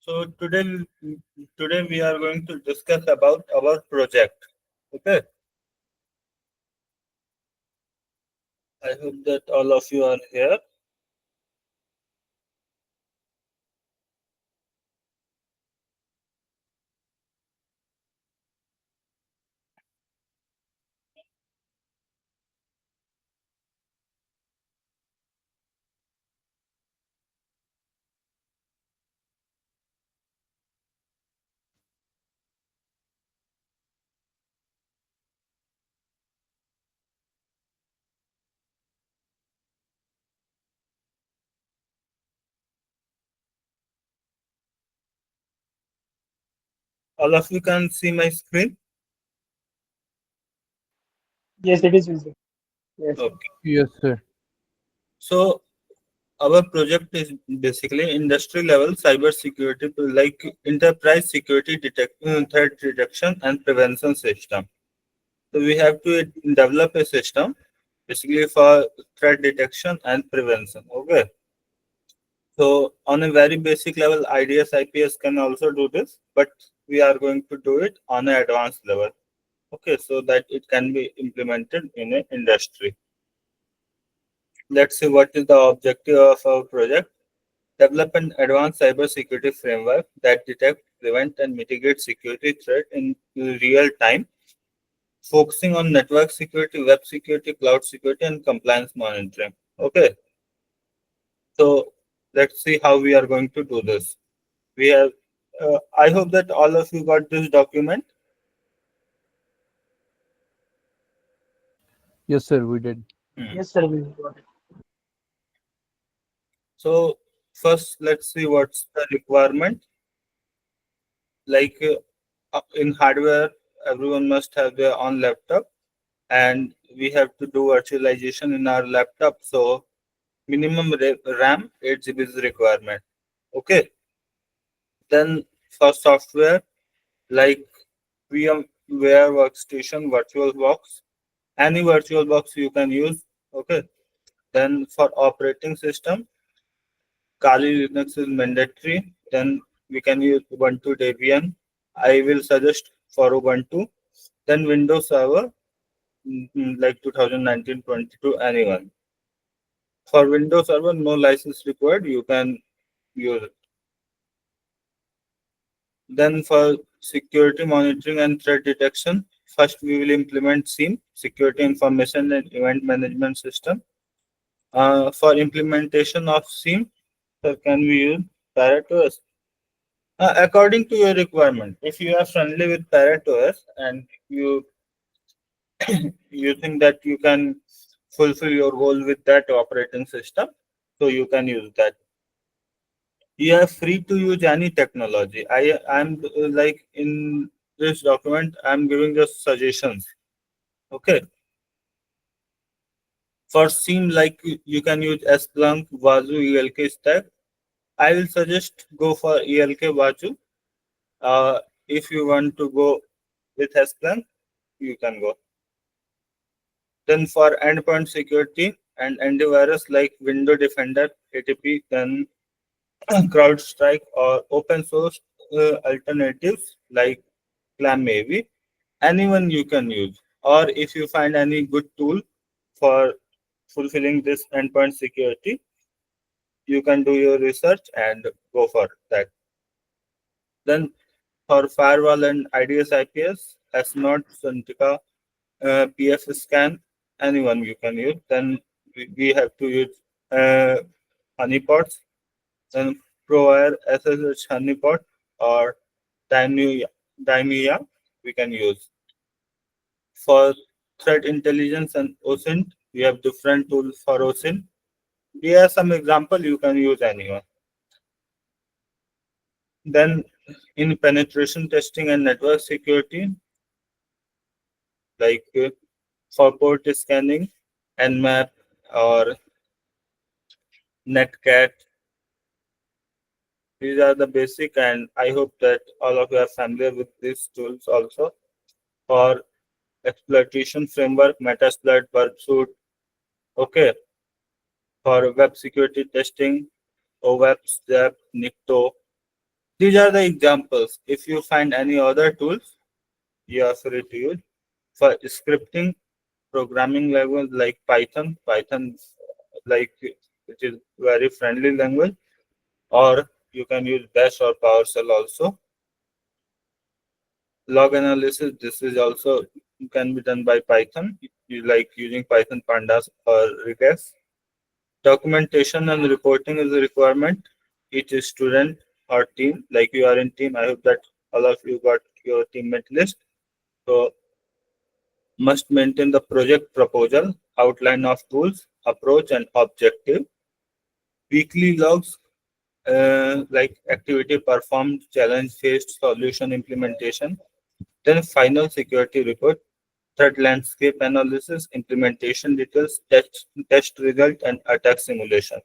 So today we are going to discuss about our project. Okay. I hope that all of you are here. All of you can see my screen. Yes, it is visible. Yes, sir. Okay. Yes, sir. So our project is basically industry level cyber security, like enterprise security threat detection and prevention system. So we have to develop a system basically for threat detection and prevention. Okay. So on a very basic level, IDS IPS can also do this, but we are going to do it on an advanced level. Okay, so that it can be implemented in an industry. Let's see what is the objective of our project. Develop an advanced cybersecurity framework that detects, prevent, and mitigate security threat in real time, focusing on network security, web security, cloud security, and compliance monitoring. Okay, so let's see how we are going to do this. We have, I hope that all of you got this document. Yes, sir, we did. Hmm. Yes, sir. We got it. So first, let's see what's the requirement. Like in hardware, everyone must have their own laptop, and we have to do virtualization in our laptop. So minimum RAM 8 GB is requirement. Okay. Then for software like VMware Workstation, VirtualBox, any VirtualBox you can use. Okay. Then for operating system, Kali Linux is mandatory. Then we can use Ubuntu Debian. I will suggest for Ubuntu. Then Windows Server, like 2019-22, anyone. For Windows Server, no license required. You can use it. Then for security monitoring and threat detection, first we will implement SIEM, Security Information and Event Management System. For implementation of SIEM, so can we use ParrotOS? According to your requirement, if you are friendly with ParrotOS and you think that you can fulfill your goal with that operating system, so you can use that. You are free to use any technology. I'm like in this document, I'm giving just suggestions. Okay. For SIEM, like you can use Splunk, Wazoo, ELK stack. I will suggest go for ELK Wazoo. If you want to go with Splunk, you can go. Then for endpoint security and antivirus like Window Defender, ATP, then CrowdStrike or open source alternatives like ClamAV, anyone you can use. Or if you find any good tool for fulfilling this endpoint security, you can do your research and go for that. Then for firewall and IDS IPS, S-Node, Suntica, PF scan, anyone you can use. Then we have to use uh, honeypots, then ProWire SSH honeypot or Dymia, Dymia we can use. For threat intelligence and OSINT, we have different tools for OSINT. Here are some example, you can use anyone. Then in penetration testing and network security, like for port scanning, Nmap or Netcat, these are the basic, and I hope that all of you are familiar with these tools also. For exploitation framework, Metasploit, Burpsuit, okay. For web security testing, OWASP, ZAP, Nikto, These are the examples. If you find any other tools, you are free to use. For scripting, programming language like Python, like which is very friendly language, or you can use Bash or PowerShell also. Log analysis, this is also can be done by Python, you like using Python pandas or regex. Documentation and reporting is a requirement. Each student or team, like you are in team, I hope that all of you got your teammate list. So must maintain the project proposal, outline of tools, approach and objective. Weekly logs, like activity performed, challenge faced, solution implementation. Then final security report, threat landscape analysis, implementation details, test result, and attack simulation.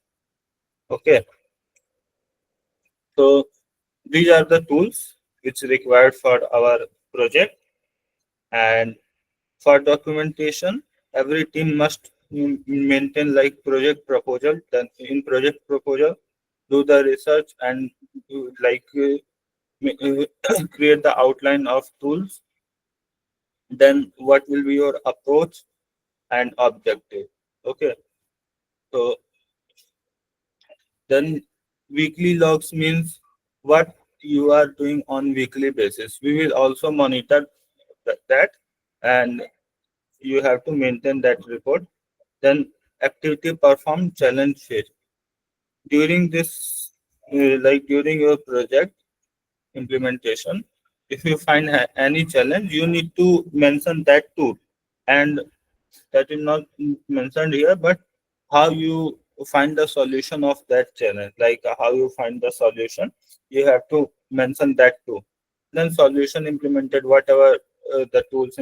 Okay, so these are the tools which required for our project. And for documentation, every team must maintain like project proposal. Then in project proposal, do the research and create the outline of tools. Then what will be your approach and objective? Okay, so then weekly logs means what you are doing on weekly basis. We will also monitor that, and you have to maintain that report. Then activity performed, challenge phase. During this, during your project implementation, if you find any challenge, you need to mention that too. And that is not mentioned here, but how you find the solution of that challenge, like how you find the solution, you have to mention that too. Then solution implemented, whatever the tools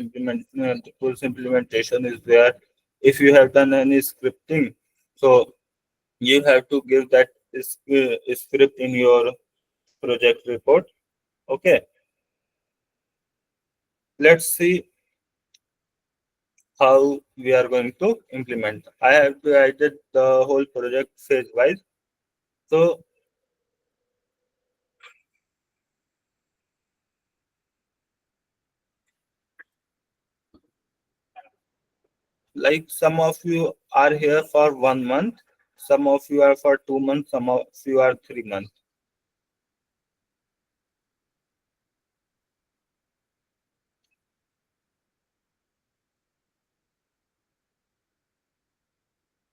implementation is there. If you have done any scripting, so you have to give that script in your project report. Okay, let's see how we are going to implement. I have divided the whole project phase wise. So like some of you are here for 1 month, some of you are for 2 months, some of you are 3 months.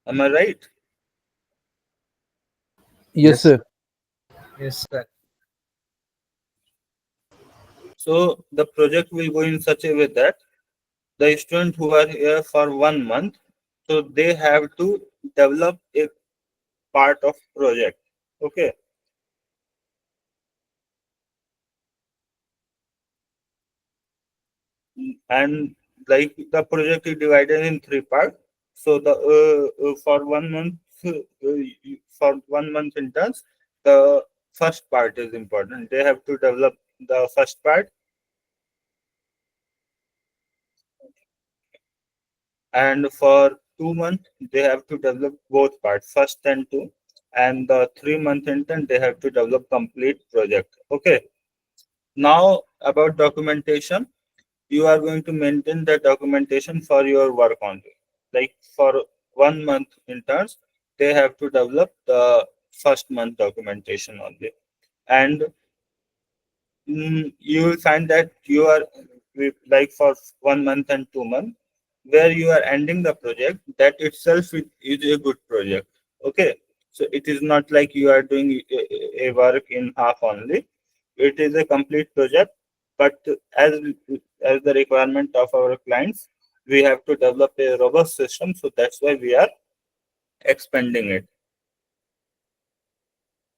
Am I right? Yes, Yes. sir. Yes, sir. So the project will go in such a way that the students who are here for 1 month, so they have to develop a part of project. Okay, and like the project is divided in three parts. So the for 1 month, for 1 month interns, the first part is important. They have to develop the first part, and for 2 months they have to develop both parts, first and two. And the 3 month intern, they have to develop complete project. Okay. Now about documentation, you are going to maintain the documentation for your work only. Like for 1 month interns, they have to develop the first month documentation only. And you will find that you are like for 1 month and 2 months, where you are ending the project, that itself is a good project. Okay, so it is not like you are doing a work in half only. It is a complete project, but as the requirement of our clients, we have to develop a robust system, so that's why we are expanding it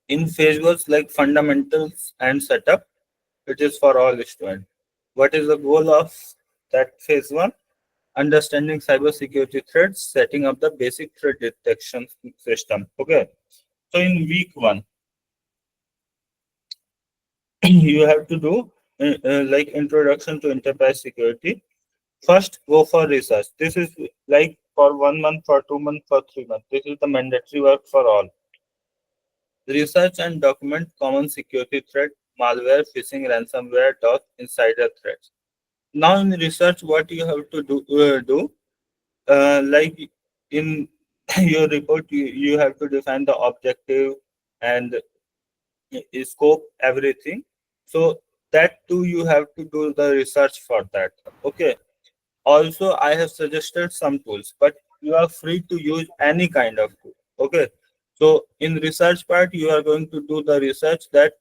in phase works like fundamentals and setup. It is for all students. What is the goal of that phase one? Understanding cybersecurity threats, setting up the basic threat detection system. Okay. So in week one, you have to do like introduction to enterprise security. First, go for research. This is like for 1 month, for 2 months, for 3 months. This is the mandatory work for all. Research and document common security threat, malware, phishing, ransomware, DOS, insider threats. Now in research, what you have to do like in your report, you have to define the objective and scope everything. So that too you have to do the research for that. Okay. Also, I have suggested some tools, but you are free to use any kind of tool. Okay. So in research part, you are going to do the research that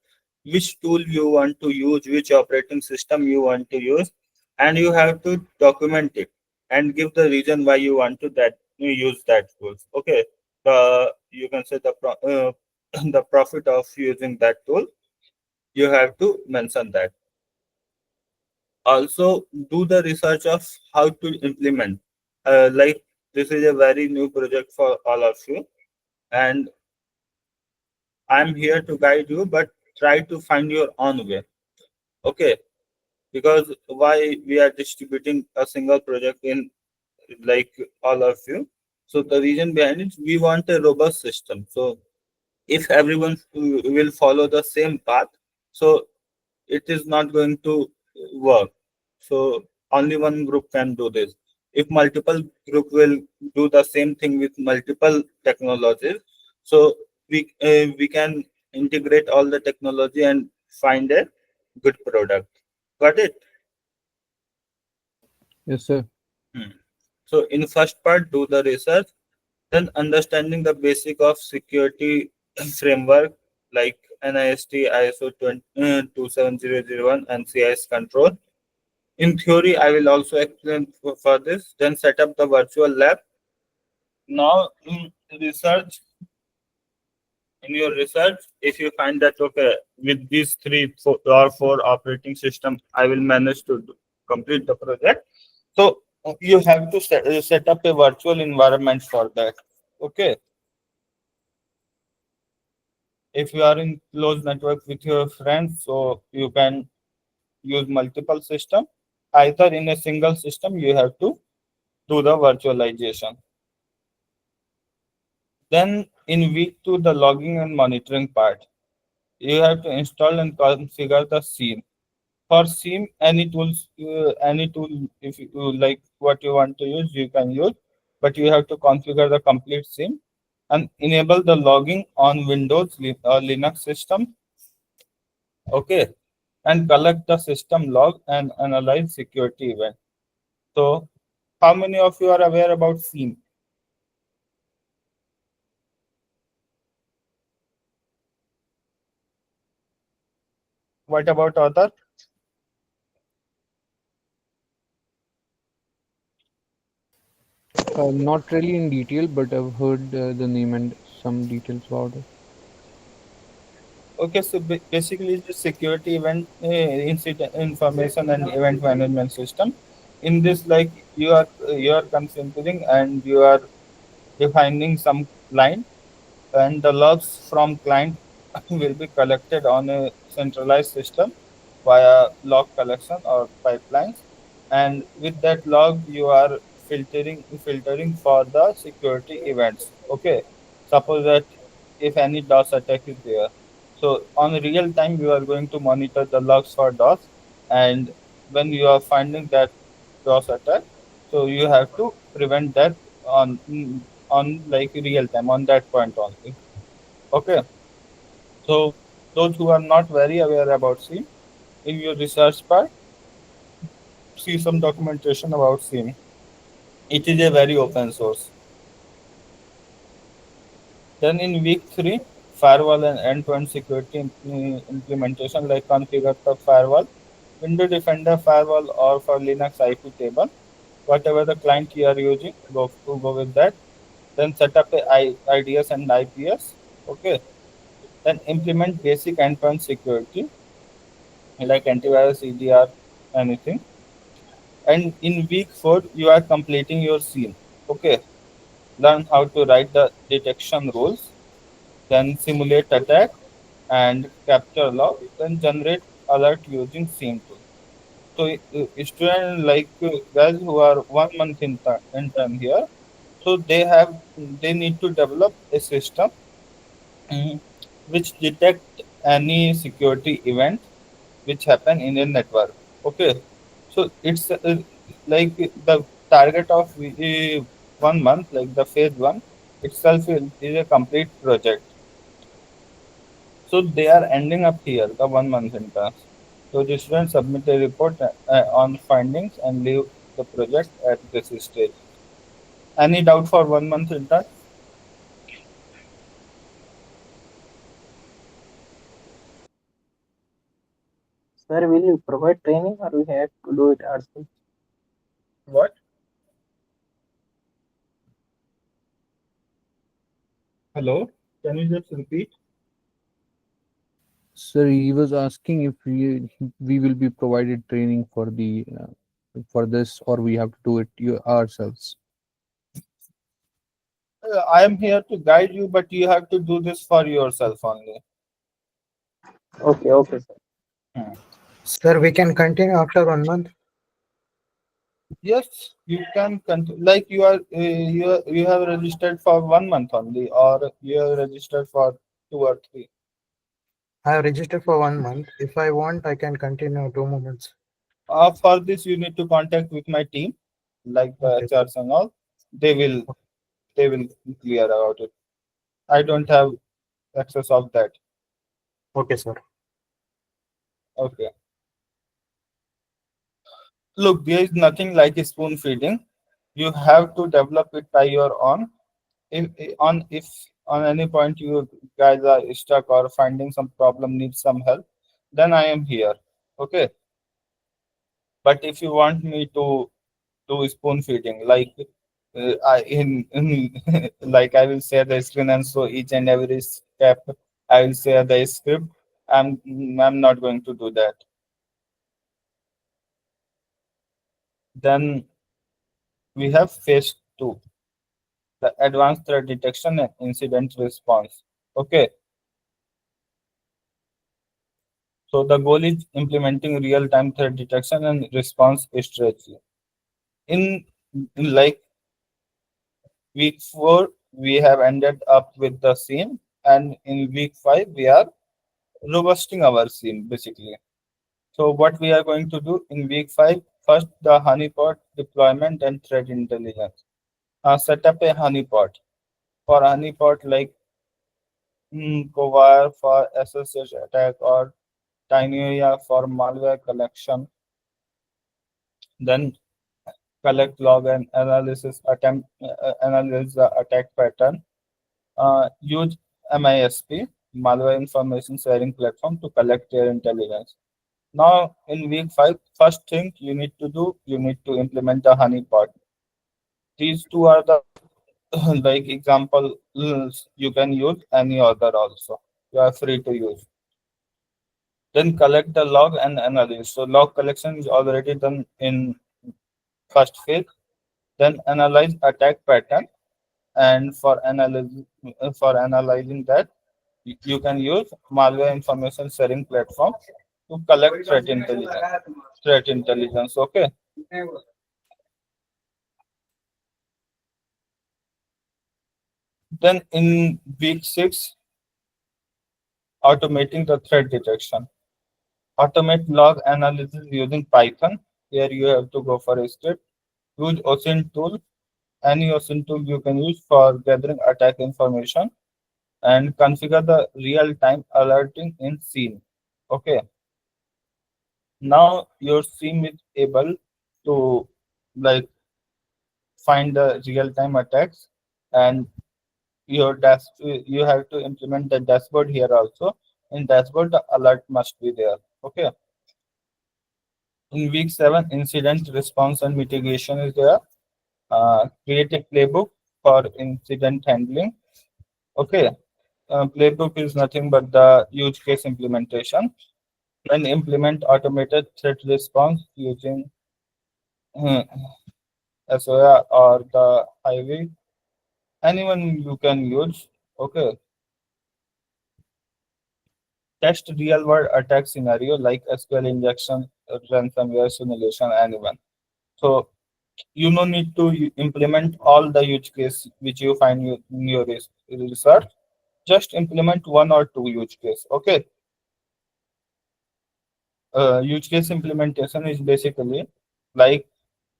which tool you want to use, which operating system you want to use, and you have to document it and give the reason why you want to that you use that tools. Okay. You can say the profit of using that tool. You have to mention that. Also do the research of how to implement. Like this is a very new project for all of you, and I'm here to guide you, but try to find your own way. Okay, because why we are distributing a single project in like all of you. So the reason behind it, we want a robust system. So if everyone will follow the same path, so it is not going to work. So only one group can do this. If multiple group will do the same thing with multiple technologies, so we can integrate all the technology and find a good product. Got it? Yes, sir. Hmm. So in first part, do the research, then understanding the basic of security framework like NIST, ISO 27001 and CIS control. In theory, I will also explain for this. Then set up the virtual lab. Now, research, in your research, if you find that okay, with these or four operating system, I will manage to complete the project. So you have to set up a virtual environment for that. Okay. If you are in close network with your friends, so you can use multiple system. Either in a single system, you have to do the virtualization. Then in week two, the logging and monitoring part, you have to install and configure the SIEM. For SIEM, any tool, if you like what you want to use, you can use, but you have to configure the complete SIEM and enable the logging on Windows or Linux system. Okay, and collect the system log and analyze security event. So, how many of you are aware about SIEM? What about other? Not really in detail, but I've heard the name and some details about it. Okay, so basically it's a security event incident information and event management system. In this, like you are configuring and you are defining some line, and the logs from client will be collected on a centralized system via log collection or pipelines, and with that log you are filtering for the security events. Okay, suppose that if any DOS attack is there, so on real time you are going to monitor the logs for DOS, and when you are finding that DOS attack, so you have to prevent that on on like real time on that point only. Okay, so those who are not very aware about SIEM, in your research part, see some documentation about SIEM. It is a very open source. Then in week three, firewall and endpoint security implementation like configure the firewall, window defender firewall or for Linux IP table, whatever the client you are using, go with that. Then set up a IDS and IPS. Okay. Then implement basic endpoint security like antivirus, EDR, anything. And in week four, you are completing your scene. Okay. Learn how to write the detection rules, then simulate attack and capture log, then generate alert using SIEM tool. So, students like guys who are 1 month intern here, so they need to develop a system which detect any security event which happen in a network. Okay, so it's like the target of 1 month, like the phase one itself is a complete project. So they are ending up here, the 1 month interns. So the students submit a report on findings and leave the project at this stage. Any doubt for 1 month intern? Sir, will you provide training or we have to do it ourselves? What? Hello? Can you just repeat? Sir, he was asking if we will be provided training for this, or we have to do it ourselves. I am here to guide you, but you have to do this for yourself only. Okay, okay, sir. Sir, we can continue after 1 month. Yes, you can continue. Like you have registered for 1 month only, or you have registered for 2 or 3. I have registered for 1 month. If I want, I can continue 2 months. For this, you need to contact with my team, like the Okay, sir. HRs and all. They will they will clear about it. I don't have access of that. Okay, sir. Okay. Look, there is nothing like spoon feeding. You have to develop it by your own. If on any point you guys are stuck or finding some problem, need some help, then I am here. Okay. But if you want me to do spoon feeding, like in like I will share the screen and so each and every step I will share the script. I'm not going to do that. Then we have phase two, the advanced threat detection and incident response. Okay, so the goal is implementing real-time threat detection and response strategy. In, in like week four, we have ended up with the scene, and in week five, we are robusting our scene basically. So what we are going to do in week five, first the honeypot deployment and threat intelligence. Set up a honeypot. For honeypot, like Covire for SSH attack or Tinyia for malware collection, then collect log and analyze the attack pattern. Use MISP, malware information sharing platform, to collect their intelligence. Now, in week five, first thing you need to do, you need to implement the honeypot. These two are the like example. You can use any other also. You are free to use. Then collect the log and analyze. So log collection is already done in first phase. Then analyze attack pattern, and for analyzing that, you can use malware information sharing platform to collect threat intelligence. Threat intelligence. Okay. Then in week six, automating the threat detection. Automate log analysis using Python. Here you have to go for a script. Use OSINT tool. Any OSINT tool you can use for gathering attack information, and configure the real-time alerting in scene. Okay. Now your scene is able to like find the real-time attacks, and you have to implement the dashboard here also. In dashboard, the alert must be there. Okay. In week seven, incident response and mitigation is there. Create a playbook for incident handling. Okay. Playbook is nothing but the use case implementation. And implement automated threat response using SOA or the highway. Anyone you can use. Okay. Test real world attack scenario like SQL injection, ransomware simulation, anyone. So you no need to implement all the use case which you find in your research. Just implement one or two use case. Okay. use case implementation is basically like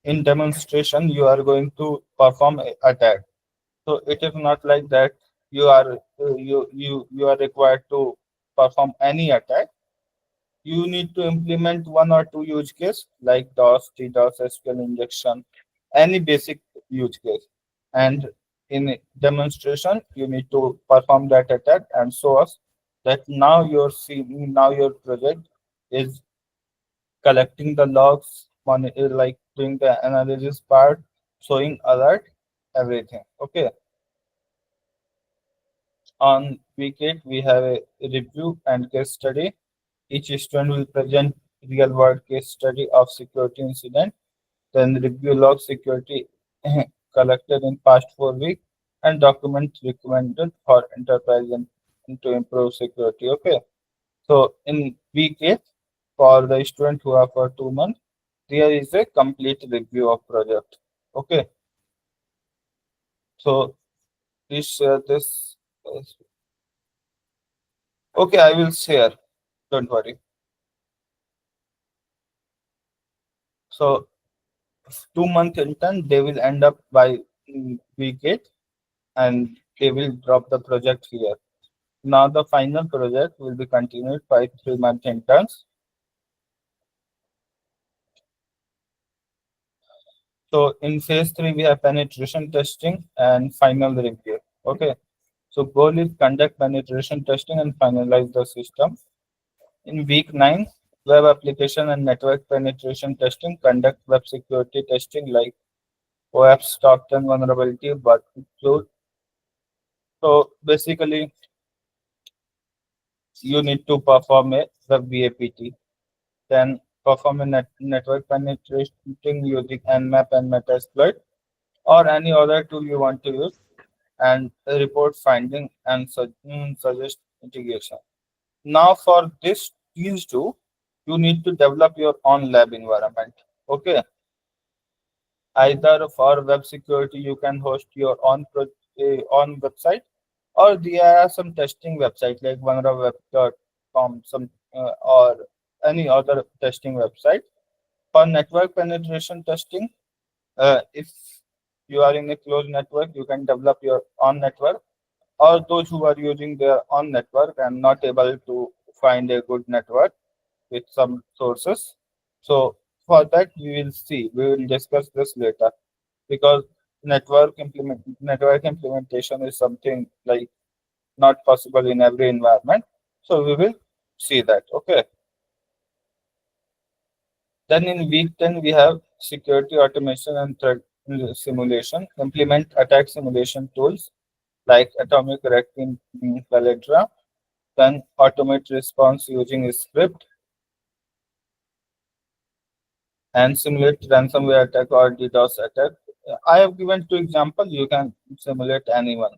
in demonstration you are going to perform a attack. So it is not like that you are required to perform any attack. You need to implement one or two use case like DOS, DDoS, SQL injection, any basic use case. And in a demonstration, you need to perform that attack and show us that now your project is collecting the logs, like doing the analysis part, showing alert, everything. Okay. On week 8, we have a review and case study. Each student will present real-world case study of security incident, then review log security collected in past 4 weeks, and document recommended for enterprise and to improve security. Okay. So in week 8, for the student who are for 2 months, there is a complete review of project. Okay. So please share this. Okay, I will share. Don't worry. So 2 month intern, they will end up by week 8 and they will drop the project here. Now the final project will be continued by 3 month interns. So in phase 3, we have penetration testing and final review. Okay. So goal is conduct penetration testing and finalize the system. In week 9, web application and network penetration testing, conduct web security testing like OAuth's top 10 vulnerability, but include. So basically, you need to perform a web VAPT, then perform a network penetrating using Nmap and Metasploit or any other tool you want to use, and report finding and suggest mitigation. Now for these two, you need to develop your own lab environment. Okay. Either for web security, you can host your own website, or there are some testing websites like vulnerabweb.com, or any other testing website. For network penetration testing, if you are in a closed network, you can develop your own network, or those who are using their own network and not able to find a good network with some sources. So for that, we will discuss this later, because network implementation is something like not possible in every environment. So we will see that. Okay. Then in week 10, we have security automation and threat simulation. Implement attack simulation tools like Atomic Reckoning, Caledra. Then automate response using a script and simulate ransomware attack or DDoS attack. I have given 2 examples. You can simulate anyone.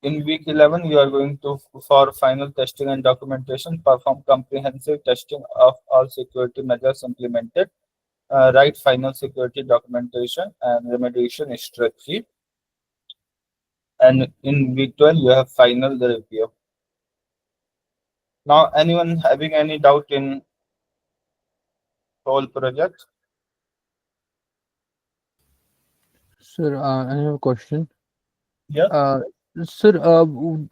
In week 11, you are going to, for final testing and documentation, perform comprehensive testing of all security measures implemented, write final security documentation and remediation strategy. And in week 12, you have final review. Now, anyone having any doubt in whole project? Sir, I have a question. Yeah. Sir,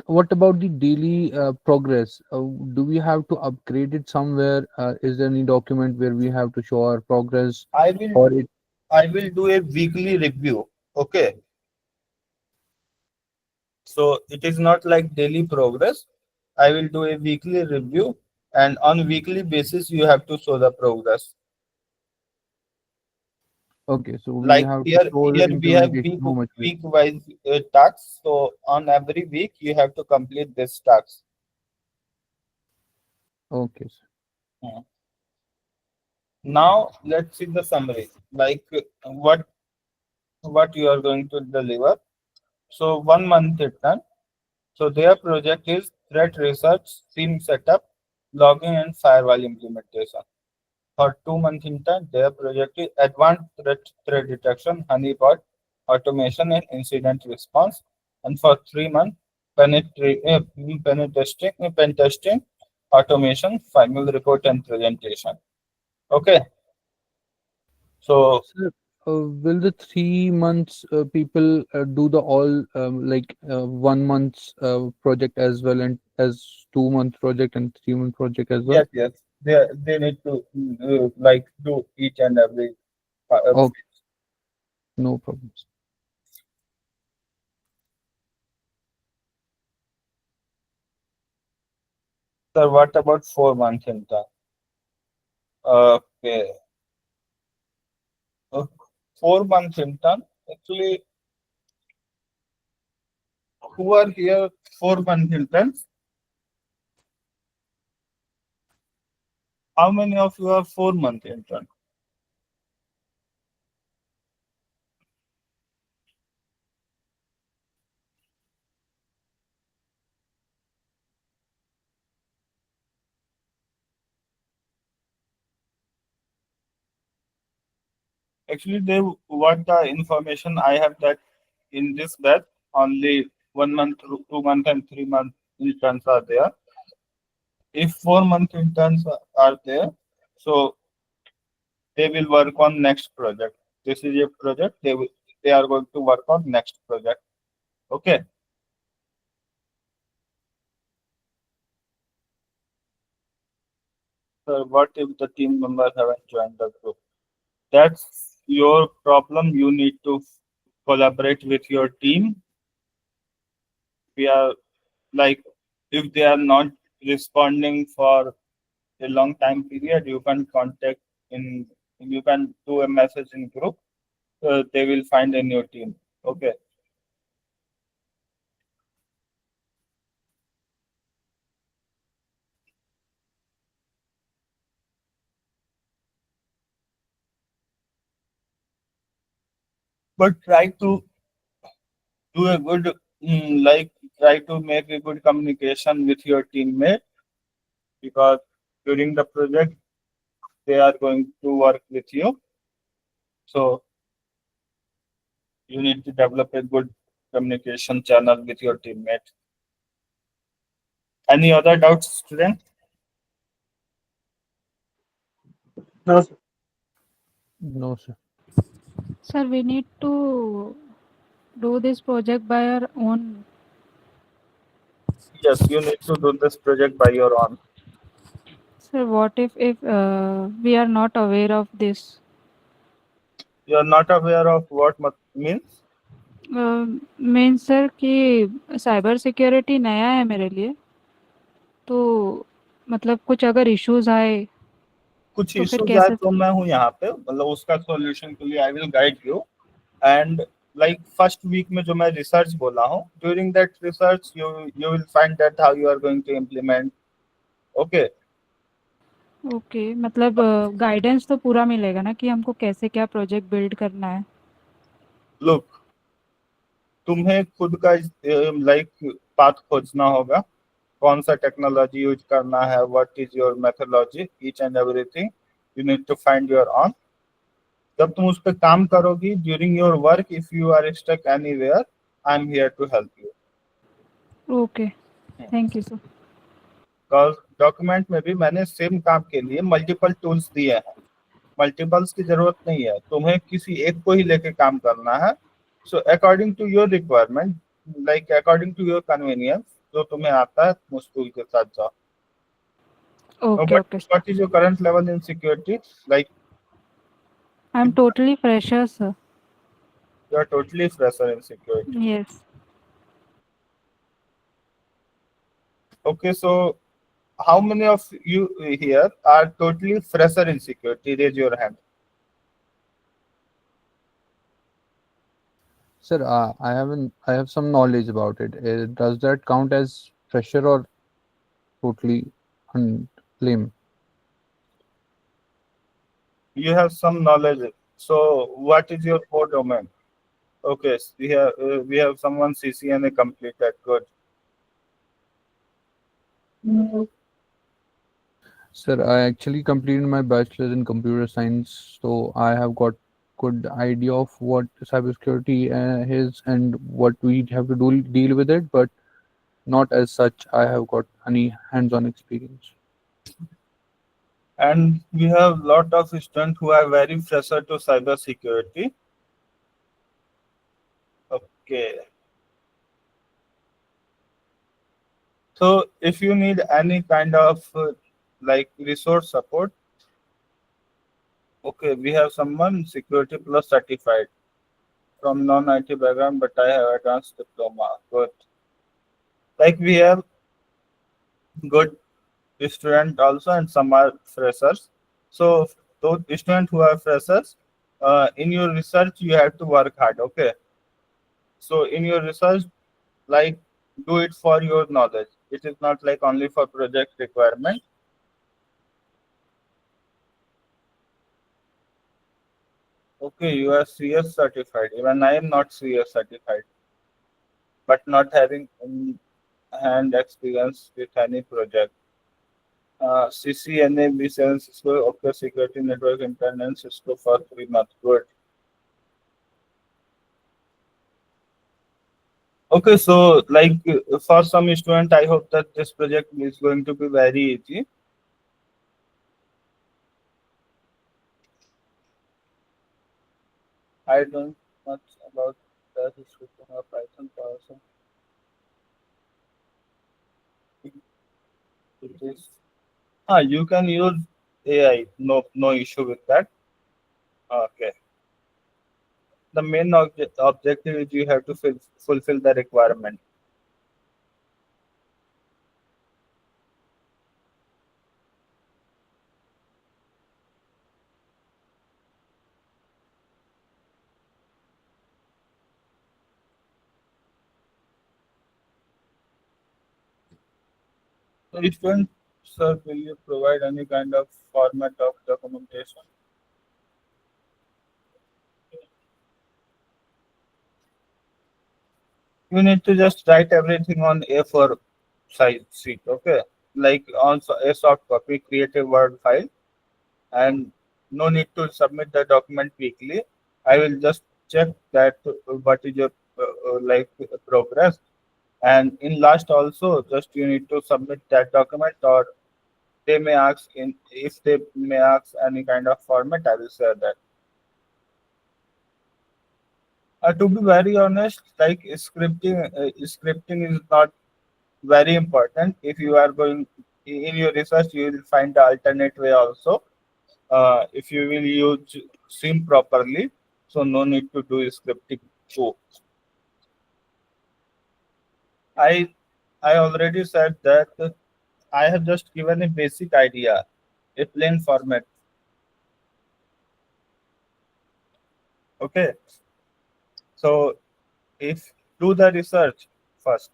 what about the daily progress? Do we have to upgrade it somewhere? Is there any document where we have to show our progress? I will Or it, do a weekly review. Okay. So it is not like daily progress. I will do a weekly review, and on weekly basis you have to show the progress. okay, so we Like have to here, show the we have implementation. How much? week wise tasks. So on every week you have to complete this task. Okay, sir. Hmm. Now let's see the summary. Like what you are going to deliver. So 1 month it done. So their project is threat research, SIEM setup, logging and firewall implementation. For 2 month intern, their project is advanced threat detection, honeypot, automation and incident response. And for 3 months, pen testing, automation, final report, and presentation. Okay, so Sir, will the 3 months people do the all 1 month project as well, and as 2 month project and 3 month project as well? yes, yes, they need to like do each and every. Oh, no problems. Sir, what about 4 months intern? Okay, uh, 4 months intern. Actually, who are here 4 month interns? How many of you are 4 month intern? Actually, they what the information I have that in this batch only 1 month, 2 month, and 3 month interns are there. If 4 month interns are there, so they will work on next project. This is a project they are going to work on next project. Okay. So what if the team members haven't joined the group? That's your problem. You need to collaborate with your team. We are like if they are not responding for a long time period, you can contact in you can do a message in group. They will find a new team. Okay. But try to do a good like try to make a good communication with your teammate because during the project they are going to work with you. So you need to develop a good communication channel with your teammate. Any other doubts, student? No, sir. No, sir. Sir, we need to do this project by our own. Yes, you need to do this project by your own. Sir, what if we are not aware of this? You are not aware of what means? Main sir कि cyber security नया है मेरे लिए, तो मतलब कुछ अगर issues आए कुछ तो फिर इश्यूज आए कैसे? तो मैं हूँ यहाँ पे, मतलब उसका सॉल्यूशन के लिए I will guide you. And like first week में जो मैं research बोला हूँ, during that research you will find that how you are going to implement. Okay. Okay, मतलब गाइडेंस तो पूरा मिलेगा ना कि हमको कैसे क्या प्रोजेक्ट बिल्ड करना है? Look, तुम्हें खुद का like पाथ खोजना होगा, कौन सा टेक्नोलॉजी यूज करना है, what is your methodology, each and everything you need to find your own. जब तुम उस पर काम करोगी during your work, if you are stuck anywhere, I am here to help you. Okay, thank you sir. Because document में भी मैंने same काम के लिए मल्टीपल टूल्स दिए हैं. मल्टीपल्स की जरूरत नहीं है, तुम्हें किसी एक को ही लेके काम करना है. So according to your requirement, like according to your convenience, जो तुम्हें आता है तुम उस टूल के साथ जाओ. Okay okay, What is your current level in security? Like I am totally fresher sir. you are totally fresher in security. Yes. Okay, so how many of you here are totally fresher in security? Raise your hand. Sir, I have some knowledge about it. Does that count as fresher or totally lame? You have some knowledge. So what is your core domain? Okay, so we have someone CCNA completed. Good. Sir, I actually completed my bachelor's in computer science, so I have got good idea of what cybersecurity is and what we have to deal with it. But not as such I have got any hands-on experience. And we have lot of students who are very fresher to cyber security. Okay. So if you need any kind of like resource support, okay, we have someone security plus certified from non-IT background, but I have advanced diploma. Good. Like we have good student also, and some are freshers. So those students who are freshers, in your research you have to work hard. Okay. So in your research, like do it for your knowledge. It is not like only for project requirement. Okay, you are CS certified. Even I am not CS certified, but not having in hand experience with any project. CCNA B7 Cisco, okay, security network internet Cisco for 3 months. Good. Okay, so like for some student, I hope that this project is going to be very easy. I don't much about the description of Python person. It is you can use AI. No issue with that. Okay. The main objective is you have to fulfill the requirement. So student, sir, will you provide any kind of format of documentation? You need to just write everything on A4 size sheet, okay? Like on a soft copy, create a Word file, and no need to submit the document weekly. I will just check that what is your like progress, and in last also just you need to submit that document, or they may ask in if they may ask any kind of format, I will share that. To be very honest, like scripting is not very important. If you are going in your research, you will find the alternate way also. If you will use sim properly, so no need to do scripting too. I I already said that I have just given a basic idea, a plain format. Okay, so if do the research first.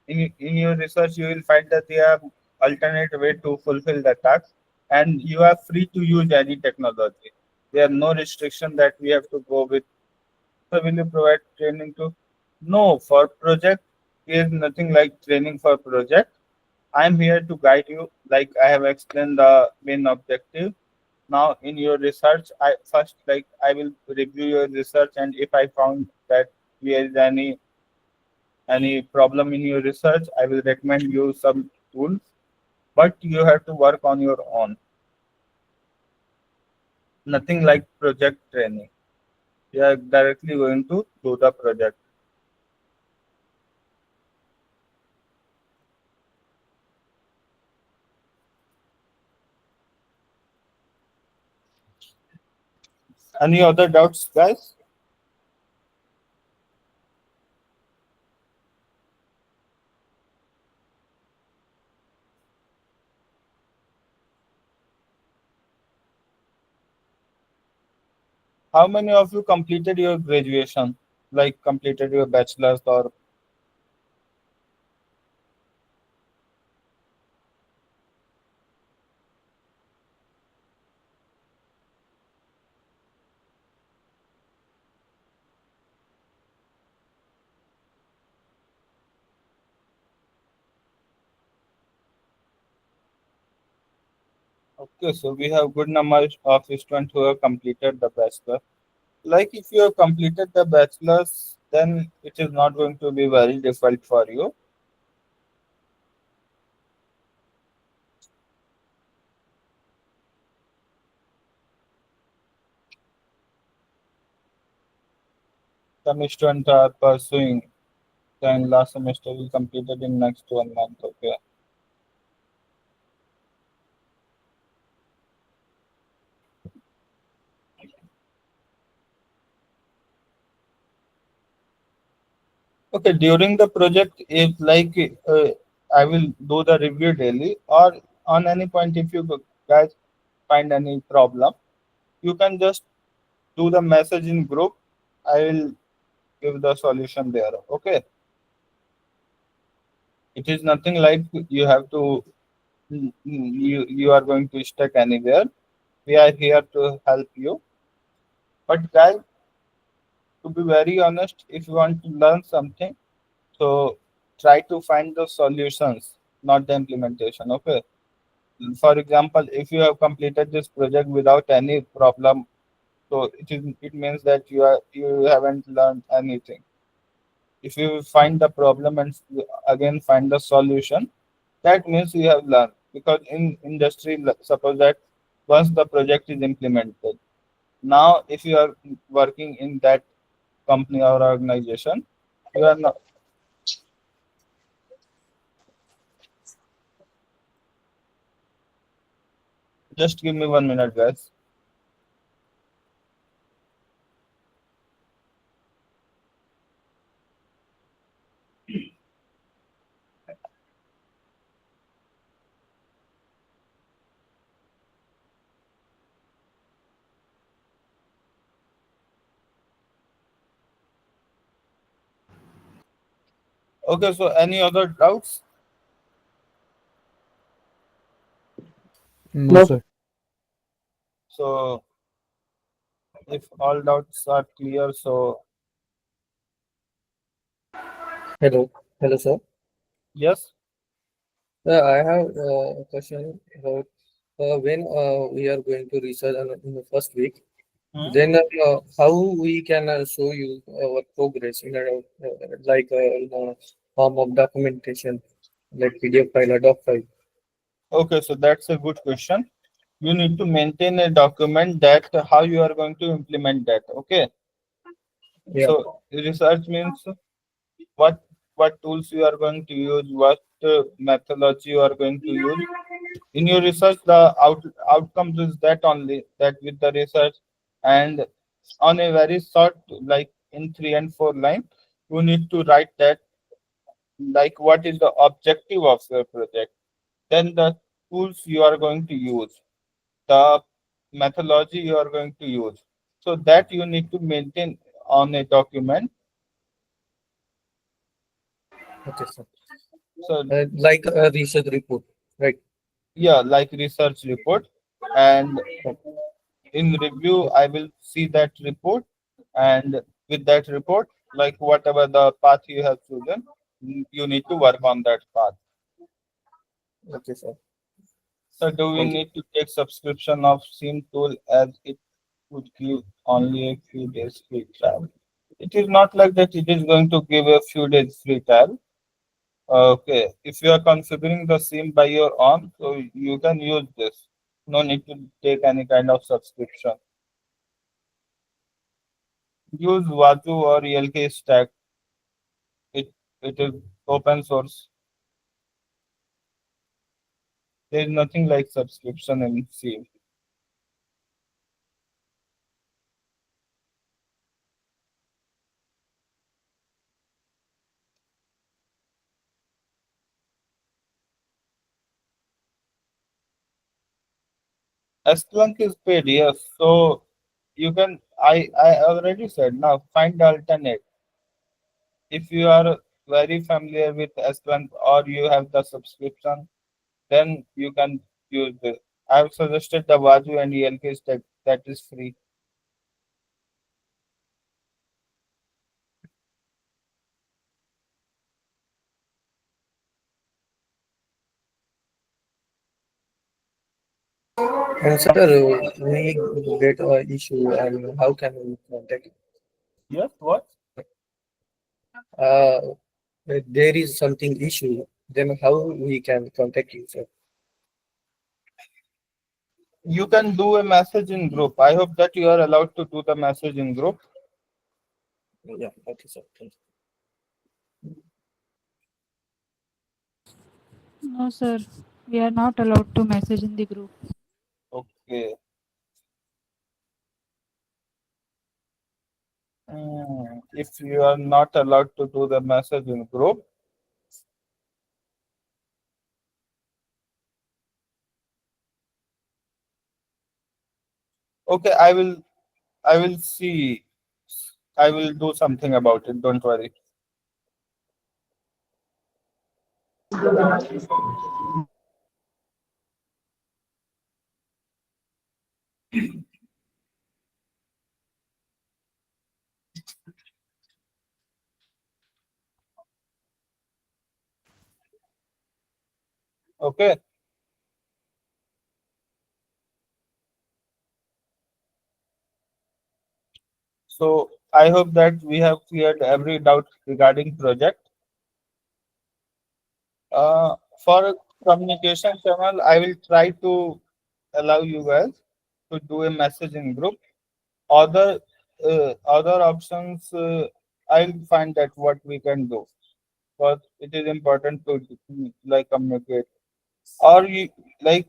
In your research, you will find that there are alternate way to fulfill the task, and you are free to use any technology. There are no restriction that we have to go with. So will you provide training to? No, for project, there is nothing like training for project. I'm here to guide you. Like I have explained the main objective. Now in your research, I first like I will review your research, and if I found that there is any problem in your research, I will recommend you some tools, but you have to work on your own. Nothing like project training. You are directly going to do the project. Any other doubts, guys? How many of you completed your graduation? Like completed your bachelor's or okay, so we have good number of students who have completed the bachelor. Like if you have completed the bachelor's, then it is not going to be very difficult for you. Some students are pursuing. Then last semester we completed in next 1 month. Okay. Okay, during the project, if like I will do the review daily, or on any point, if you guys find any problem, you can just do the message in group. I will give the solution there. Okay, it is nothing like you have to you are going to stuck anywhere. We are here to help you. But guys, to be very honest, if you want to learn something, so try to find the solutions, not the implementation. Okay. For example, if you have completed this project without any problem, so it means that you haven't learned anything. If you find the problem and again find the solution, that means you have learned. Because in industry, suppose that once the project is implemented, now if you are working in that company or organization, you are not. Just give me 1 minute, guys. Okay, so any other doubts? No, No. sir. So if all doubts are clear, so Hello, hello, sir. yes. I have a question about when we are going to research in the first week. Hmm? Then how we can show you our progress in a in a form of documentation, like PDF file or doc file. Okay, so that's a good question. You need to maintain a document that how you are going to implement that. Okay. Yeah. So research means what tools you are going to use, what methodology you are going to use. In your research, the outcomes is that only that with the research, and on a very short, like in 3 and 4 lines, you need to write that, like what is the objective of your project, then the tools you are going to use, the methodology you are going to use, so that you need to maintain on a document. Okay, sir. So Like a research report, right? yeah, like research report, and in review I will see that report, and with that report, like whatever the path you have chosen, you need to work on that path. Okay, sir. So do we Thank you. need to take subscription of sim tool, as it would give only a few days free trial? It is not like that it is going to give a few days free trial. Okay, if you are configuring the sim by your own, so you can use this. No need to take any kind of subscription. Use Wazoo or ELK stack. It is open source. There is nothing like subscription in sim. Splunk is paid, yes. So you can. I already said now. Find alternate. If you are very familiar with Splunk or you have the subscription, then you can use this. I have suggested the Wazoo and ELK stack, that is free. And sir, we get a issue, and how can we contact? Yes, what? Uh, there is something issue. Then how we can contact you, sir? You can do a message in group. I hope that you are allowed to do the message in group. Yeah, okay, sir. Thank you. No, sir. We are not allowed to message in the group. Okay. If you are not allowed to do the message in group, okay, I will see. I will do something about it. Don't worry. Okay. So I hope that we have cleared every doubt regarding project. For communication channel, I will try to allow you guys to do a message in group. Other options, I'll find that what we can do. But it is important to like communicate. Or you like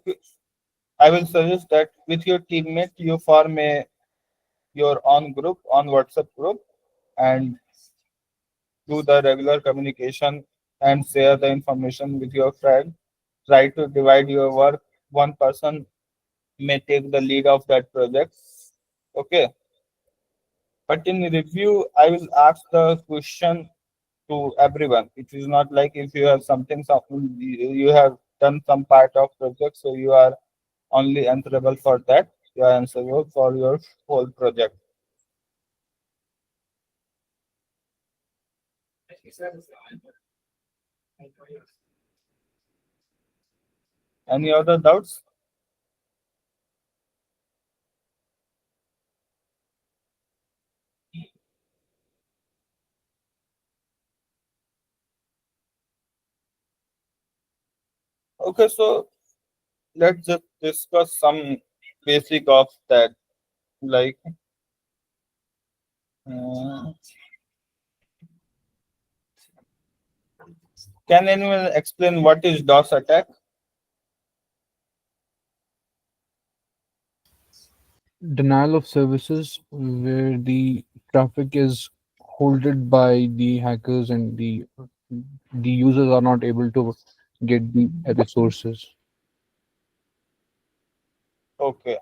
I will suggest that with your teammate you form your own group on WhatsApp group and do the regular communication and share the information with your friend. Try to divide your work. One person may take the lead of that project. Okay. But in review, I will ask the question to everyone. It is not like if you have something you have done some part of project, so you are only answerable for that. You are answerable for your whole project. Any other doubts? Okay, so let's just discuss some basic of that. Like, uh, can anyone explain what is DOS attack? Denial of services, where the traffic is holded by the hackers and the users are not able to get the resources. Okay.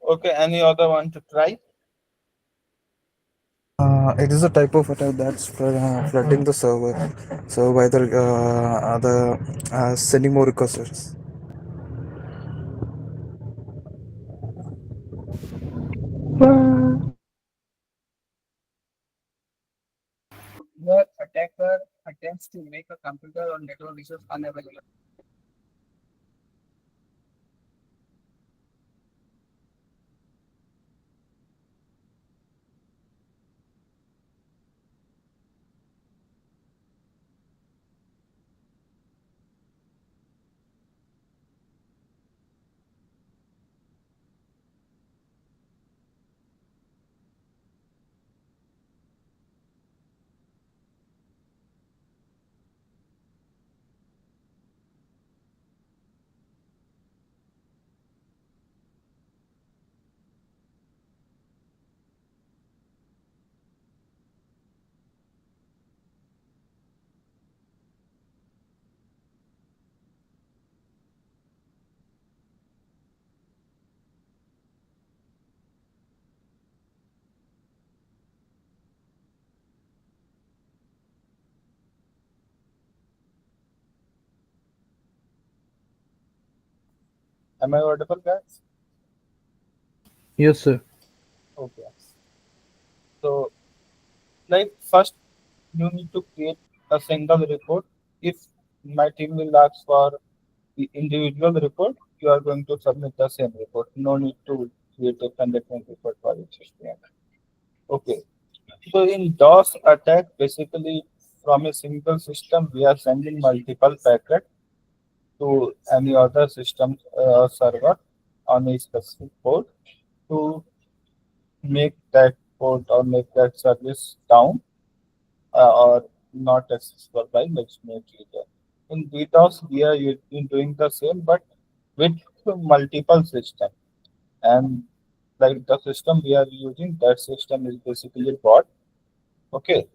Okay, any other one to try? It is a type of attack that's flooding the server. So by the sending more requests. The attacker attempts to make a computer or network resource unavailable. Am I audible, guys? Yes, sir. Okay. So, like first, you need to create a single report. If my team will ask for the individual report, you are going to submit the same report. No need to create a conducting report for each student. Okay. So in DOS attack, basically, from a single system, we are sending multiple packets to any other system server on a specific port to make that port or make that service down or not accessible by legitimate user. In DDoS, we are doing the same, but with multiple systems. And like the system we are using, that system is basically bot. Okay.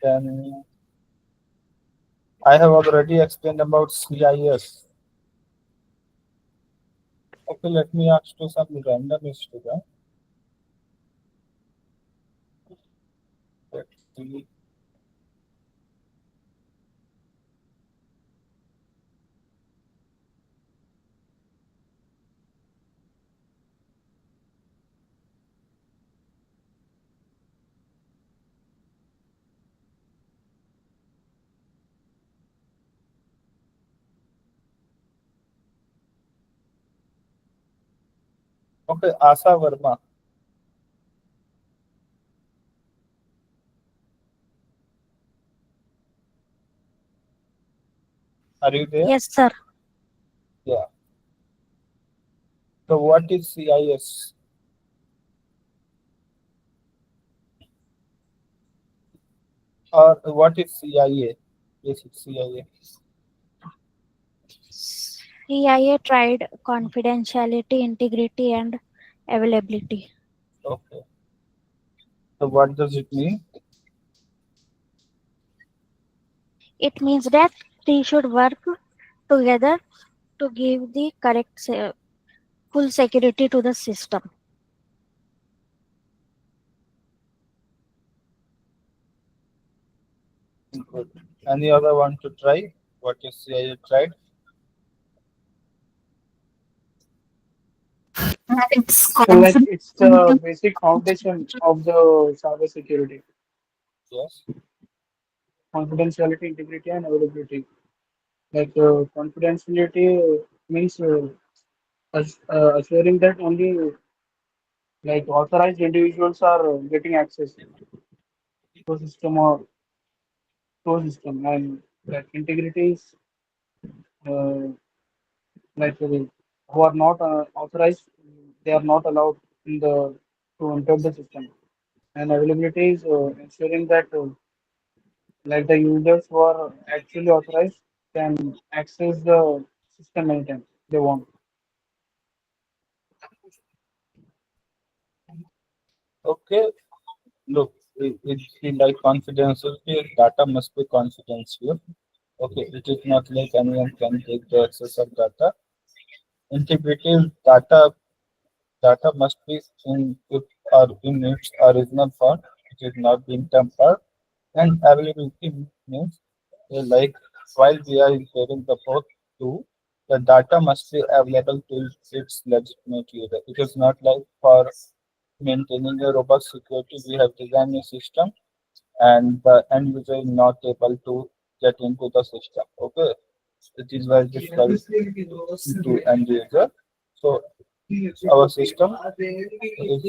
Then I have already explained about CIS. Okay, let me ask you some random student. Let's see. Okay, Asa Verma. Are you there? Yes, sir. Yeah. So what is CIS? Or what is CIA? Basic CIA. CIA tried confidentiality, integrity, and availability. Okay. So what does it mean? It means that three should work together to give the correct full security to the system. Good. Any other one to try? What is CIA tried? It's the basic foundation of the cyber security, Yes. confidentiality, integrity, and availability. Confidentiality means assuring that only authorized individuals are getting access to system or to system, and that integrity is uh, who are not authorized, they are not allowed in the to enter the system. And availability is ensuring that the users who are actually authorized can access the system anytime they want. Okay. Look, it like confidentiality, data must be confidential. Okay, it is not like anyone can take the access of data. Integrity is data must be in its original form. It is not being tampered. And availability means like while we are including the both two, the data must be available to its legitimate user. It is not like for maintaining a robust security, we have designed a system and the end user is not able to get into the system. Okay, it is why this to end user. So our system is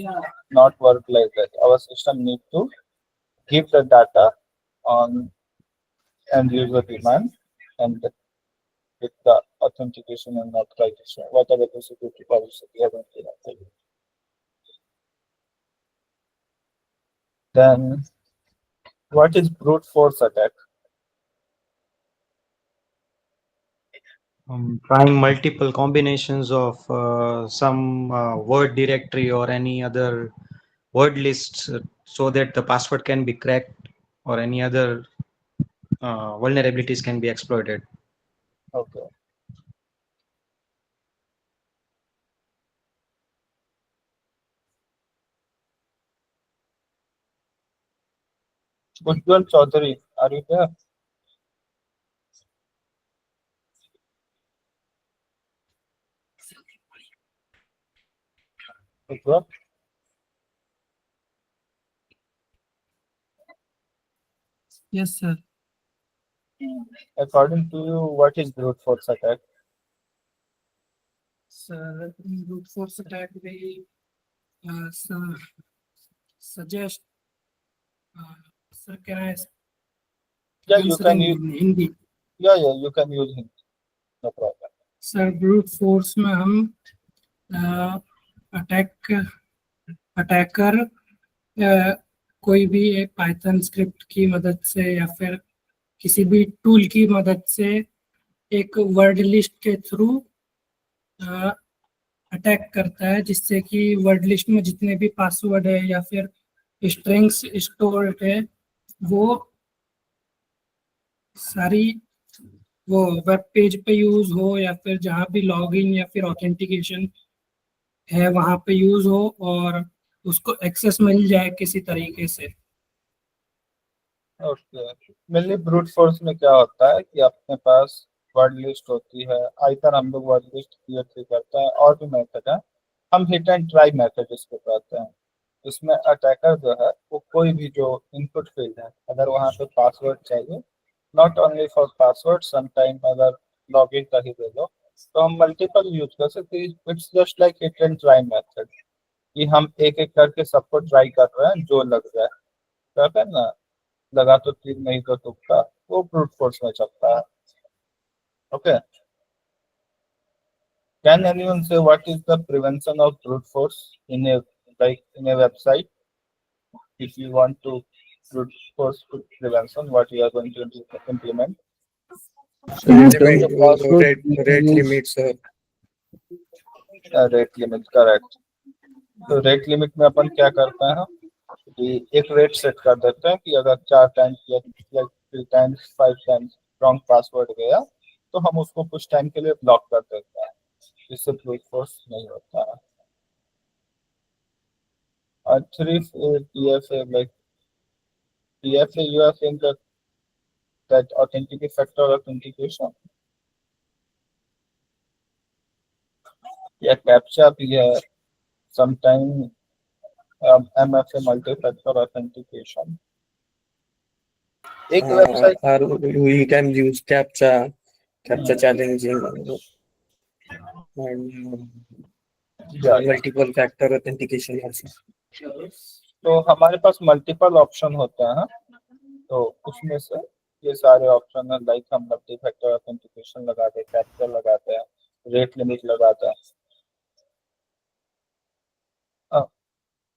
not work like that. Our system need to give the data on end user demand and with the authentication and authorization, whatever the security policy we have implemented. Then what is brute force attack? Trying multiple combinations of some word directory or any other word lists so that the password can be cracked or any other vulnerabilities can be exploited. Okay. Ujjwal Chaudhary, are you there? Ujjwal? Yes, sir. According to you, what is brute force attack? So brute force attack, we suggest. Sir, can I Yeah, you can answering use. in Hindi? Yeah, you can use Hindi. No problem. Sir brute force में हम attacker कोई भी एक Python script की मदद से या फिर किसी भी टूल की मदद से एक वर्ड लिस्ट के थ्रू अटैक करता है, जिससे कि वर्ड लिस्ट में जितने भी पासवर्ड है या फिर स्ट्रिंग्स स्टोर्ड है वो सारी वो वेब पेज पे यूज हो या फिर जहाँ भी लॉगिन या फिर ऑथेंटिकेशन है वहां पे यूज हो और उसको एक्सेस मिल जाए किसी तरीके से। ओके, मेनली ब्रूट फोर्स में क्या होता है कि अपने पास वर्ड लिस्ट होती है, आइतर हम लोग वर्ड लिस्ट क्रिएट करते हैं, और भी मेथड है, हम हिट एंड ट्राई मेथड इसको कहते हैं। इसमें अटैकर जो है वो कोई भी जो इनपुट फील्ड है, अगर वहाँ पे पासवर्ड चाहिए, not only for password, sometime अगर लॉगिन का ही दे दो, तो हम मल्टीपल यूज कर सकते हैं। It's just like hit and try method, कि हम एक एक करके सबको ट्राई कर रहे हैं, जो लग जाए। कहते हैं ना, लगा तो तीर नहीं तो तुक्का, वो ब्रूट फोर्स में चलता है। Okay, can anyone say what is the prevention of brute force in a in a website? If you want to brute force prevention, what you are going to implement? So in terms Limit of the password, rate limits, rate limit, correct. तो rate limit में अपन क्या करते हैं कि एक rate set कर देते हैं कि अगर 4 टाइम्स या 3 टाइम्स 5 टाइम्स रॉन्ग पासवर्ड गया तो हम उसको कुछ टाइम के लिए ब्लॉक कर देते हैं, जिससे ब्रूट फोर्स नहीं होता है। और 3 TFA, like TFA, you are saying that authenticity factor authentication या कैप्चा भी है, sometime MFA multi factor authentication. एक website or we can use captcha challenging and multiple factor authentication also. तो हमारे पास मल्टीपल ऑप्शन होते हैं, तो उसमें से ये सारे ऑप्शन है, लाइक हम मल्टी फैक्टर ऑथेंटिकेशन लगाते हैं, कैप्चा लगाते हैं, रेट लिमिट लगाते हैं।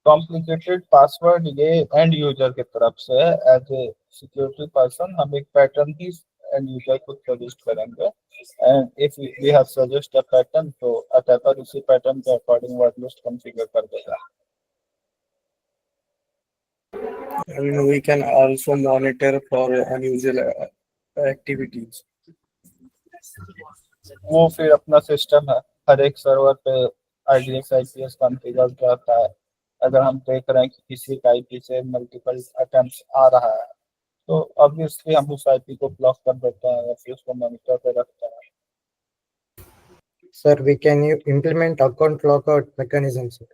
कॉम्प्लिकेटेड पासवर्ड ये एंड यूजर की तरफ से है। एज ए सिक्योरिटी पर्सन हम एक पैटर्न ही एंड यूजर को सजेस्ट करेंगे, and if we have suggest a pattern तो अटैकर उसी पैटर्न के अकॉर्डिंग वर्ड लिस्ट कॉन्फ़िगर कर देगा। And we can also monitor for unusual activities. वो फिर अपना सिस्टम है, हर एक सर्वर पे IDS IPS कॉन्फ़िगर रहता है। अगर हम देख रहे हैं कि किसी का IP से मल्टीपल अटेम्प्ट्स आ रहा है तो ऑब्वियसली हम उस IP को ब्लॉक कर देते हैं या फिर उसको मॉनिटर पे रखते हैं। Sir, we can implement account lockout mechanism, sir.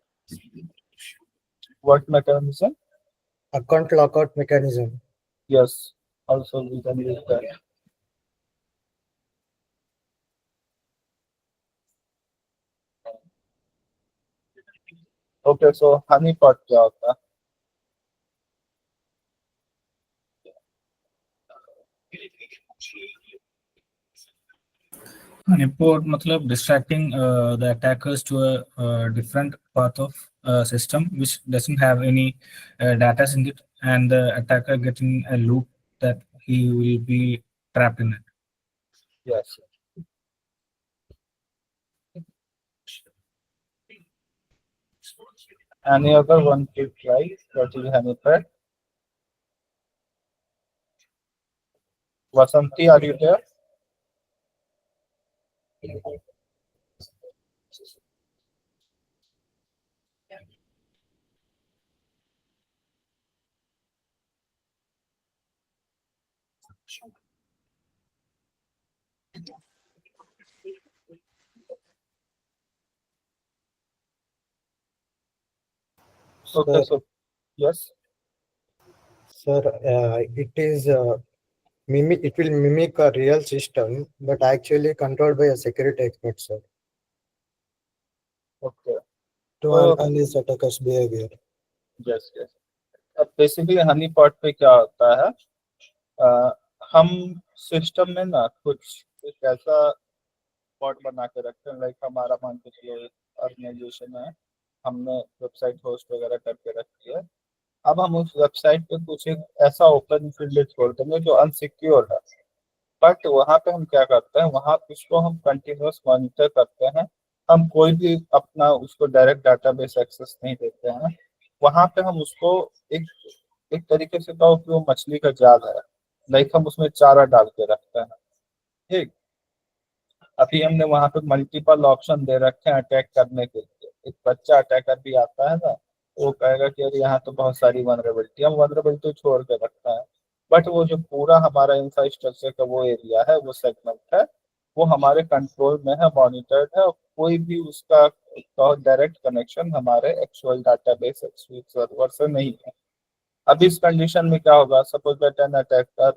What mechanism? Account lockout mechanism. Yes, also we can use that. Okay, so honeypot क्या होता है? Honeypot मतलब distracting the attackers to a different path of system which doesn't have any data in it, and the attacker getting a loop that he will be trapped in it. Yes. Any other one to try? What is honeypot? Vasanti, are you there? Okay, so yes. Sir, it is it will mimic a real system, but actually controlled by a security expert, sir. Okay. to तो analyze attacker's behavior. Yes yes, अब basically Honey pot पे क्या होता है, हम system में ना कुछ एक ऐसा पॉट बना के रखते हैं, लाइक हमारा मान के चलिए ऑर्गेनाइजेशन है, हमने वेबसाइट होस्ट वगैरह करके रखी है। अब हम उस वेबसाइट पे कुछ एक ऐसा ओपन फील्ड छोड़ देंगे जो अनसिक्योर है, बट वहाँ पे हम क्या करते हैं, वहाँ उसको हम कंटिन्यूअस मॉनिटर करते हैं। हम कोई भी अपना उसको डायरेक्ट डाटाबेस एक्सेस नहीं देते हैं। वहाँ पे हम उसको एक एक तरीके से कहो कि वो मछली का जाल है, लाइक हम उसमें चारा डाल के रखते हैं। ठीक, अभी हमने वहाँ पे मल्टीपल ऑप्शन दे रखे हैं अटैक करने के लिए। एक बच्चा अटैकर भी आता है ना, वो कहेगा कि अरे यहाँ तो बहुत सारी वनरेबिलिटी, हम वनरेबिलिटी छोड़ के रखते हैं, बट वो जो पूरा हमारा इंफ्रास्ट्रक्चर का वो एरिया है, वो सेगमेंट है, वो हमारे कंट्रोल में है, मॉनिटर्ड है, और कोई भी उसका डायरेक्ट कनेक्शन हमारे एक्चुअल डाटाबेस सर्वर से नहीं है। अब इस कंडीशन में क्या होगा, suppose that an attacker,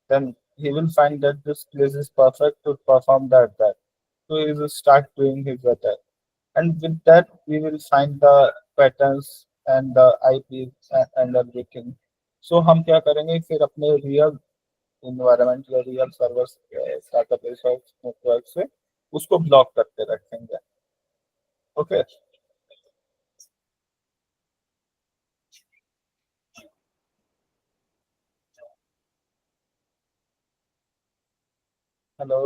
then he will find that this place is perfect to perform the attack. So he will start doing his attack. And with that, we will find the patterns and the IPs and everything. So हम क्या करेंगे फिर अपने real environment या real server database और network से उसको block करके रखेंगे। Okay, hello,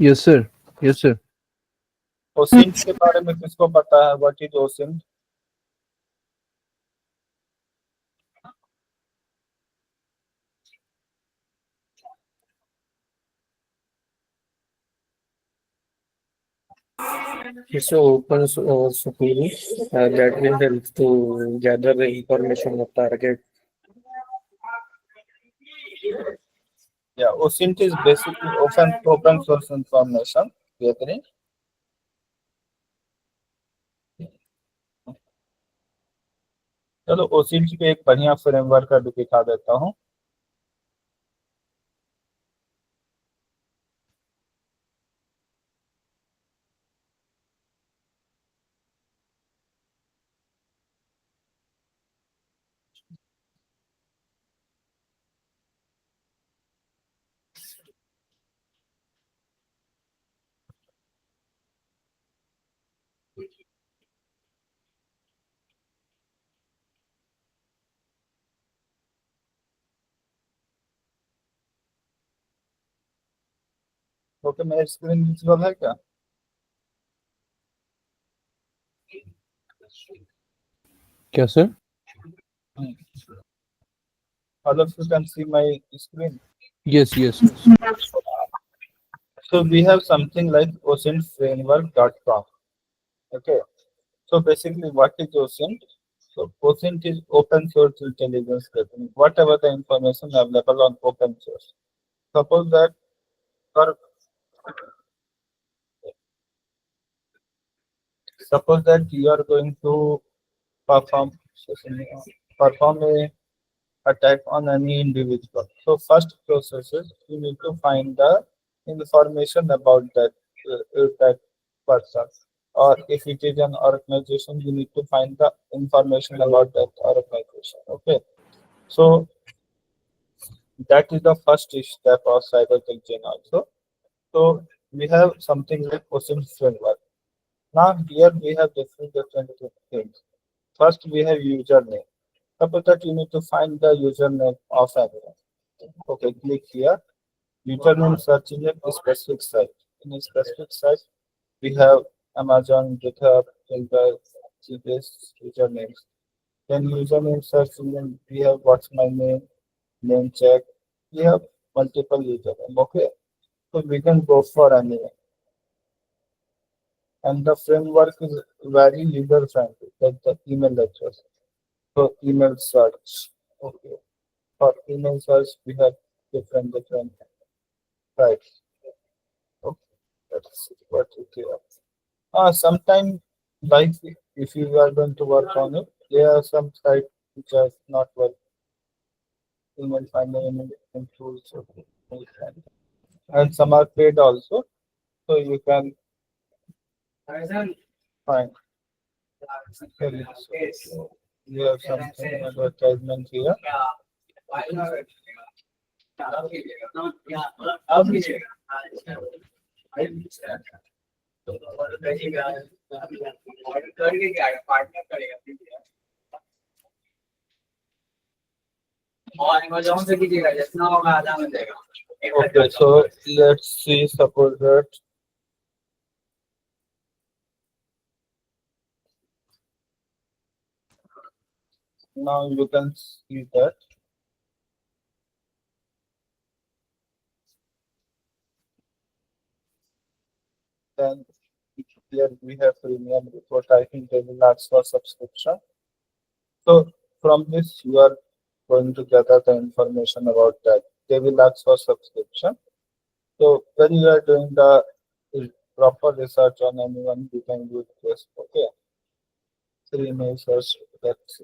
Yes, sir. Yes, sir. OSINT के बारे में किसको पता है, what is OSINT? It's an open source tool that will help to gather the information of target. Yeah, OSINT is basically open source information gathering. चलो OSINT पे एक बढ़िया फ्रेमवर्क का भी दिखा देता हूँ। ओके, मेरा स्क्रीन विजुअल है क्या? क्या sir? All of you can see my screen. Yes, yes, yes. So we have something like osintframework.com. Okay, so basically what is OSINT? So OSINT is open source intelligence gathering, whatever the information available on open source. Suppose that for suppose that you are going to perform perform a attack on any individual. So first process is you need to find the information about that person, or if it is an organization, you need to find the information about that organization. Okay, so that is the first step of cyber hygiene also. So we have something like OSINT framework. Now here we have different things. First we have username. Suppose that you need to find the username of anyone. Okay, click here. Username search in a specific site. In a specific site, we have Amazon, GitHub, Pinterest, GPS usernames. Then username search engine, we have what's my name check. We have multiple username. Okay, so we can go for anyone. And the framework is very user friendly, like the email address. So email search. Okay. For email search, we have different types. Okay. That's what it is. Sometimes, like if you are going to work on it, there are some sites which are not work. Email finding and tools. Okay. And some are paid also. So you can Fine. Okay, so you have something advertisement here. Okay, so let's see, suppose that now you can see that then here we have premium report. I think they will ask for subscription. So from this you are going to gather the information about that. They will ask for subscription. So when you are doing the proper research on anyone, you can use this. Okay. 3 measures. That's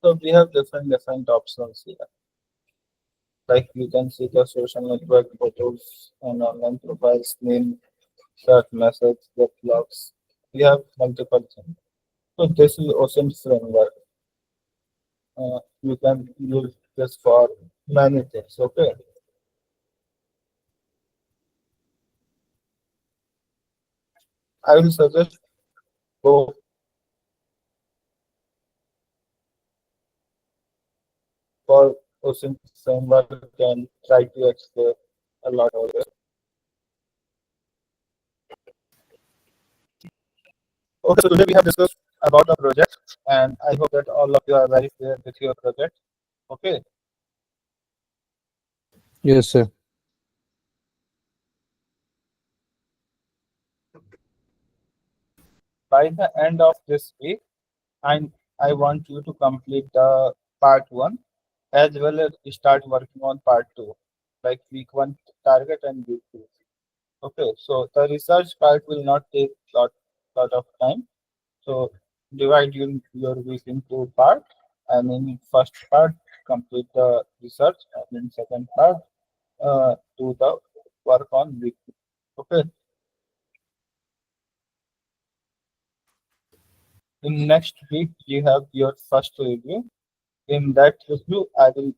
so we have different options here. Like you can see the social network photos and online profiles, name, chat message, web logs. We have multiple things. So this is OSINT framework. You can use this for many things. Okay. I will suggest go for OSINT framework and try to explore a lot of it. Okay, so today we have discussed about the project, and I hope that all of you are very clear with your project. Okay. Yes, sir. By the end of this week, I want you to complete the part 1 as well as start working on part 2, like week 1 target and week 2. Okay, so the research part will not take lot of time. So divide your week into part, and in first part complete the research, and in second part do the work on week 2. Okay. In next week you have your first review. In that review, I will